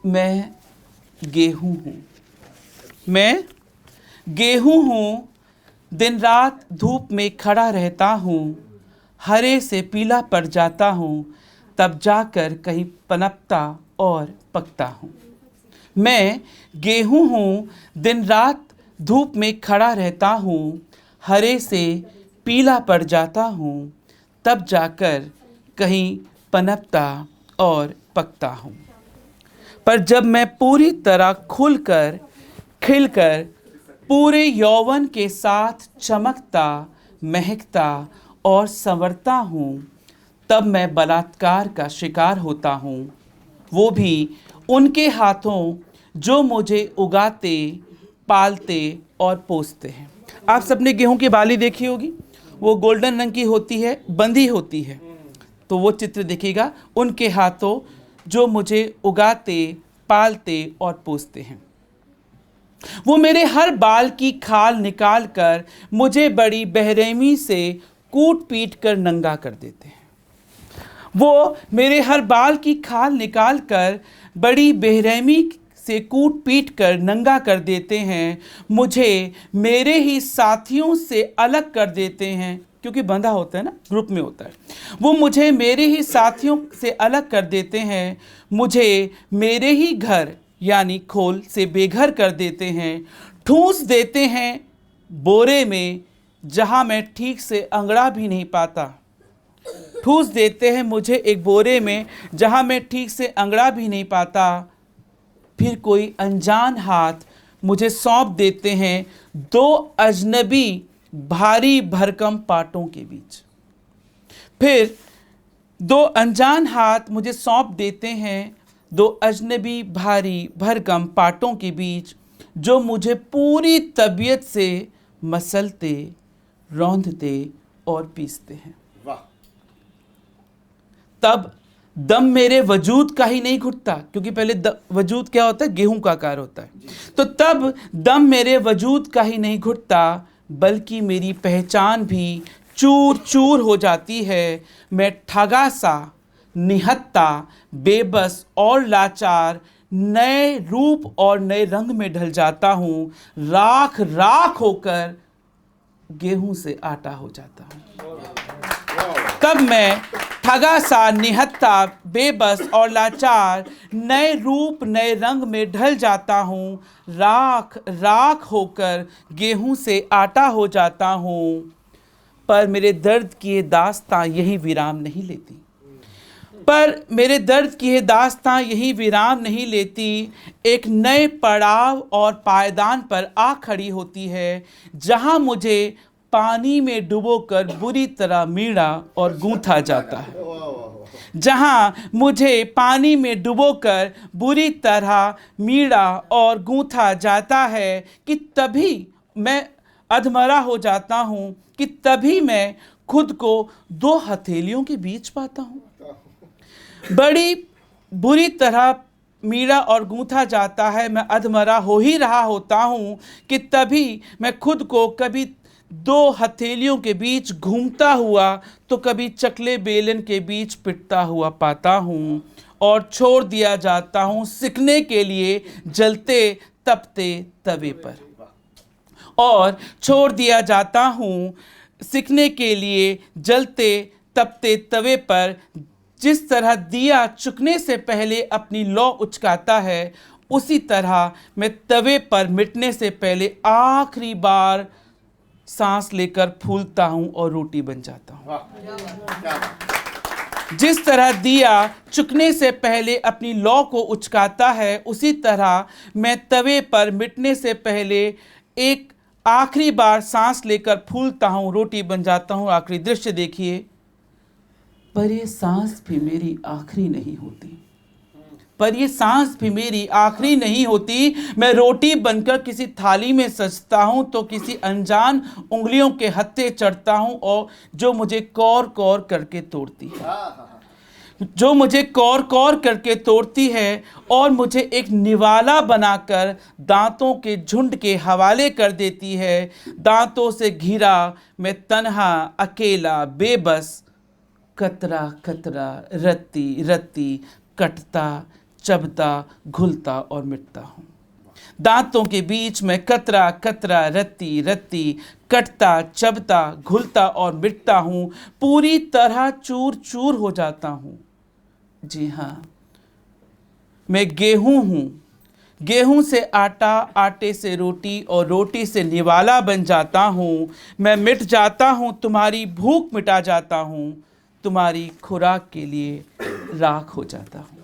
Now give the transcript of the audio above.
मैं गेहूँ हूँ। मैं गेहूँ हूँ, दिन रात धूप में खड़ा रहता हूँ, हरे से पीला पड़ जाता हूँ, तब जाकर कहीं पनपता और पकता हूँ। मैं गेहूँ हूँ, दिन रात धूप में खड़ा रहता हूँ, हरे से पीला पड़ जाता हूँ, तब जाकर कहीं पनपता और पकता हूँ। पर जब मैं पूरी तरह खुलकर खिलकर पूरे यौवन के साथ चमकता, महकता और संवरता हूँ, तब मैं बलात्कार का शिकार होता हूँ, वो भी उनके हाथों जो मुझे उगाते, पालते और पोसते हैं। आप सबने गेहूं की बाली देखी होगी, वो गोल्डन रंग की होती है, बंधी होती है। तो वो चित्र देखिएगा, उनके हाथों जो मुझे उगाते, पालते और पोसते हैं। वो मेरे हर बाल की खाल निकाल कर मुझे बड़ी बेरहमी से कूट पीट कर नंगा कर देते हैं। वो मेरे हर बाल की खाल निकाल कर बड़ी बेरहमी से कूट पीट कर नंगा कर देते हैं। मुझे मेरे ही साथियों से अलग कर देते हैं, क्योंकि बंधा होता है ना, ग्रुप में होता है। वो मुझे मेरे ही साथियों से अलग कर देते हैं। मुझे मेरे ही घर यानी खोल से बेघर कर देते हैं। ठूंस देते हैं बोरे में, जहां मैं ठीक से अंगड़ा भी नहीं पाता। ठूस देते हैं मुझे एक बोरे में, जहां मैं ठीक से अंगड़ा भी नहीं पाता। फिर कोई अनजान हाथ मुझे सौंप देते हैं दो अजनबी भारी भरकम पाटों के बीच। फिर दो अनजान हाथ मुझे सौंप देते हैं दो अजनबी भारी भरकम पाटों के बीच, जो मुझे पूरी तबीयत से मसलते, रौंदते और पीसते हैं। तब दम मेरे वजूद का ही नहीं घुटता, क्योंकि पहले वजूद क्या होता है, गेहूं का आकार होता है। तो तब दम मेरे वजूद का ही नहीं घुटता, बल्कि मेरी पहचान भी चूर चूर हो जाती है। मैं ठगा सा, निहत्ता, बेबस और लाचार नए रूप और नए रंग में ढल जाता हूँ। राख राख होकर गेहूं से आटा हो जाता हूँ। तब मैं ठगा सा, निहत्ता, बेबस और लाचार नए रूप नए रंग में ढल जाता हूँ। राख राख होकर गेहूं से आटा हो जाता हूँ। पर मेरे दर्द की ये दास्तां यही विराम नहीं लेती। पर मेरे दर्द की ये दास्तां यही विराम नहीं लेती। एक नए पड़ाव और पायदान पर आ खड़ी होती है, जहां मुझे पानी में डुबोकर बुरी तरह मीड़ा और गूंथा जाता है। जहां मुझे पानी में डुबोकर बुरी तरह मीड़ा और गूंथा जाता है कि तभी मैं अधमरा हो जाता हूं, कि तभी मैं खुद को दो हथेलियों के बीच पाता हूं। बड़ी बुरी तरह मीड़ा और गूंथा जाता है, मैं अधमरा हो ही रहा होता हूं कि तभी मैं खुद को कभी दो हथेलियों के बीच घूमता हुआ तो कभी चकले बेलन के बीच पिटता हुआ पाता हूं, और छोड़ दिया जाता हूं सिकने के लिए जलते तपते तवे पर। और छोड़ दिया जाता हूं सिकने के लिए जलते तपते तवे पर। जिस तरह दिया चुकने से पहले अपनी लौ उचकाता है, उसी तरह मैं तवे पर मिटने से पहले आखिरी बार सांस लेकर फूलता हूं और रोटी बन जाता हूं। जिस तरह दिया चुकने से पहले अपनी लौ को उचकाता है, उसी तरह मैं तवे पर मिटने से पहले एक आखिरी बार सांस लेकर फूलता हूं, रोटी बन जाता हूं। आखिरी दृश्य देखिए। पर ये सांस भी मेरी आखिरी नहीं होती। पर ये सांस भी मेरी आखिरी नहीं होती। मैं रोटी बनकर किसी थाली में सजता हूं तो किसी अनजान उंगलियों के हत्थे चढ़ता हूं, और जो मुझे कौर कौर करके तोड़ती है, जो मुझे कौर कौर करके तोड़ती है, और मुझे एक निवाला बनाकर दांतों के झुंड के हवाले कर देती है। दांतों से घिरा मैं तन्हा, अकेला, बेबस, कतरा कतरा, रत्ती रत्ती, कटता चबता घुलता और मिटता हूँ। दांतों के बीच में कतरा कतरा रत्ती रत्ती कटता चबता घुलता और मिटता हूँ, पूरी तरह चूर चूर हो जाता हूँ। जी हाँ, मैं गेहूं हूँ। गेहूं से आटा, आटे से रोटी और रोटी से निवाला बन जाता हूँ। मैं मिट जाता हूँ, तुम्हारी भूख मिटा जाता हूँ, तुम्हारी खुराक के लिए राख हो जाता हूँ।